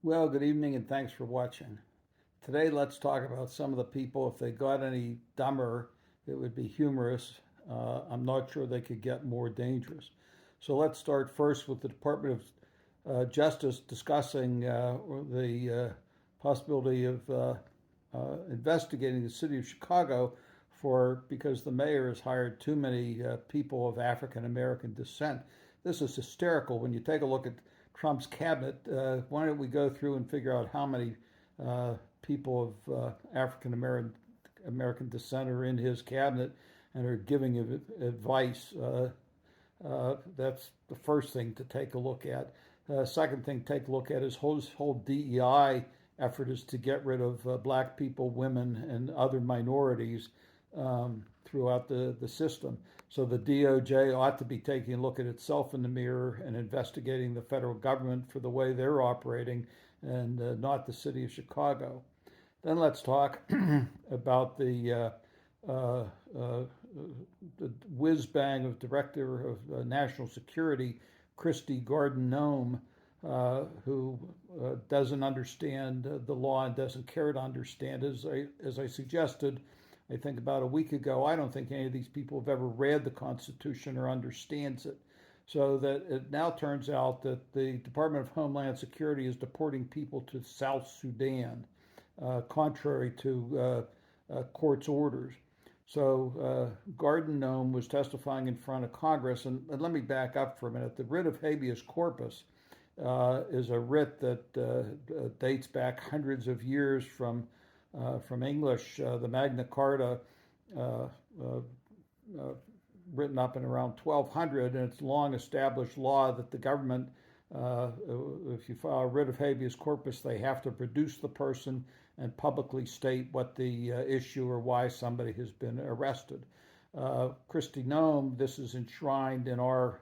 Well, good evening and thanks for watching. Today, let's talk about some of the people. If they got any dumber, it would be humorous. I'm not sure they could get more dangerous. So let's start first with the Department of Justice discussing the possibility of investigating the city of Chicago for because the mayor has hired too many people of African American descent. This is hysterical. When you take a look at Trump's cabinet, why don't we go through and figure out how many people of African American descent are in his cabinet and are giving advice? That's the first thing to take a look at. Second thing to take a look at is his whole DEI effort is to get rid of black people, women, and other minorities throughout the system. So the DOJ ought to be taking a look at itself in the mirror and investigating the federal government for the way they're operating and not the city of Chicago. Then let's talk about uh, uh, the whiz bang of Director of National Security, Christy Gordon Nome, who doesn't understand the law and doesn't care to understand. As I suggested, I think about a week ago, I don't think any of these people have ever read the Constitution or understands it. So that it now turns out that the Department of Homeland Security is deporting people to South Sudan, contrary to court's orders. So Garden Gnome was testifying in front of Congress, and let me back up for a minute. The writ of habeas corpus is a writ that dates back hundreds of years from English, the Magna Carta, uh, uh, uh, written up in around 1200, and it's long established law that the government, if you file a writ of habeas corpus, they have to produce the person and publicly state what the issue or why somebody has been arrested. Christy Nome, this is enshrined in our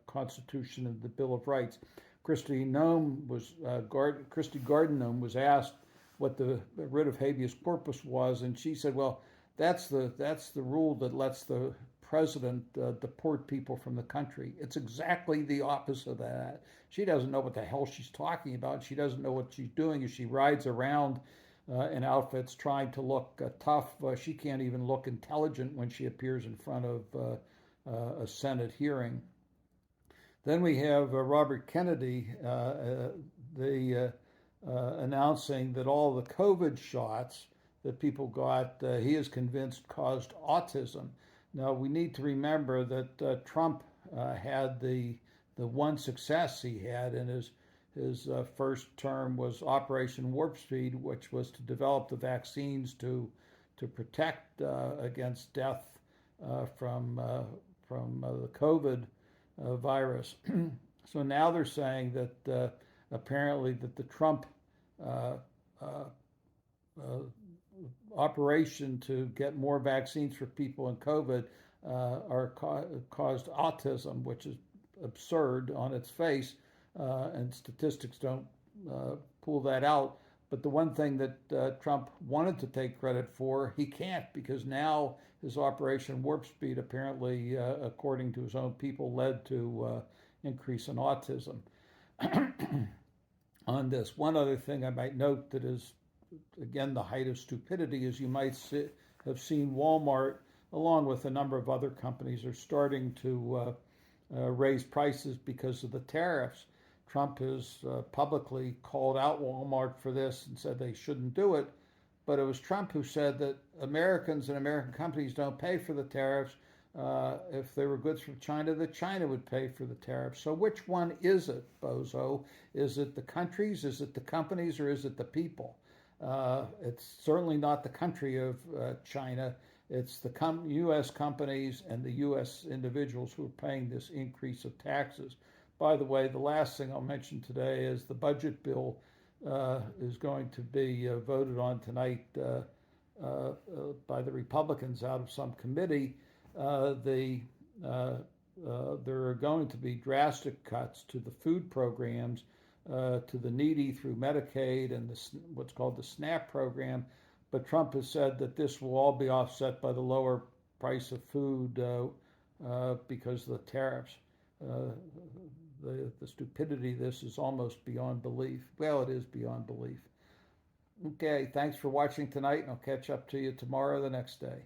Constitution and the Bill of Rights. Christy Garden Nome was asked what the writ of habeas corpus was, and she said, "Well, that's the rule that lets the president deport people from the country." It's exactly the opposite of that. She doesn't know what the hell she's talking about. She doesn't know what she's doing as she rides around in outfits trying to look tough. She can't even look intelligent when she appears in front of a Senate hearing. Then we have Robert Kennedy, the announcing that all the COVID shots that people got, he is convinced caused autism. Now we need to remember that Trump had the one success he had in his first term was Operation Warp Speed, which was to develop the vaccines to protect against death from the COVID virus. So now they're saying that apparently that the Trump uh, uh, uh, operation to get more vaccines for people in COVID caused autism, which is absurd on its face, and statistics don't pull that out. But the one thing that Trump wanted to take credit for, he can't because now his Operation Warp Speed, apparently, according to his own people, led to increase in autism. On this, one other thing I might note that is, again, the height of stupidity is you might have seen Walmart, along with a number of other companies, are starting to raise prices because of the tariffs. Trump has publicly called out Walmart for this and said they shouldn't do it. But it was Trump who said that Americans and American companies don't pay for the tariffs. If they were goods from China, that China would pay for the tariffs. So which one is it, Bozo? Is it the countries, is it the companies, or is it the people? It's certainly not the country of China. It's the U.S. companies and the U.S. individuals who are paying this increase of taxes. By the way, the last thing I'll mention today is the budget bill is going to be voted on tonight by the Republicans out of some committee. Uh, the there are going to be drastic cuts to the food programs, to the needy through Medicaid and what's called the SNAP program. But Trump has said that this will all be offset by the lower price of food because of the tariffs. Uh, the stupidity of this is almost beyond belief. Well, it is beyond belief. Okay, thanks for watching tonight, and I'll catch up to you tomorrow or the next day.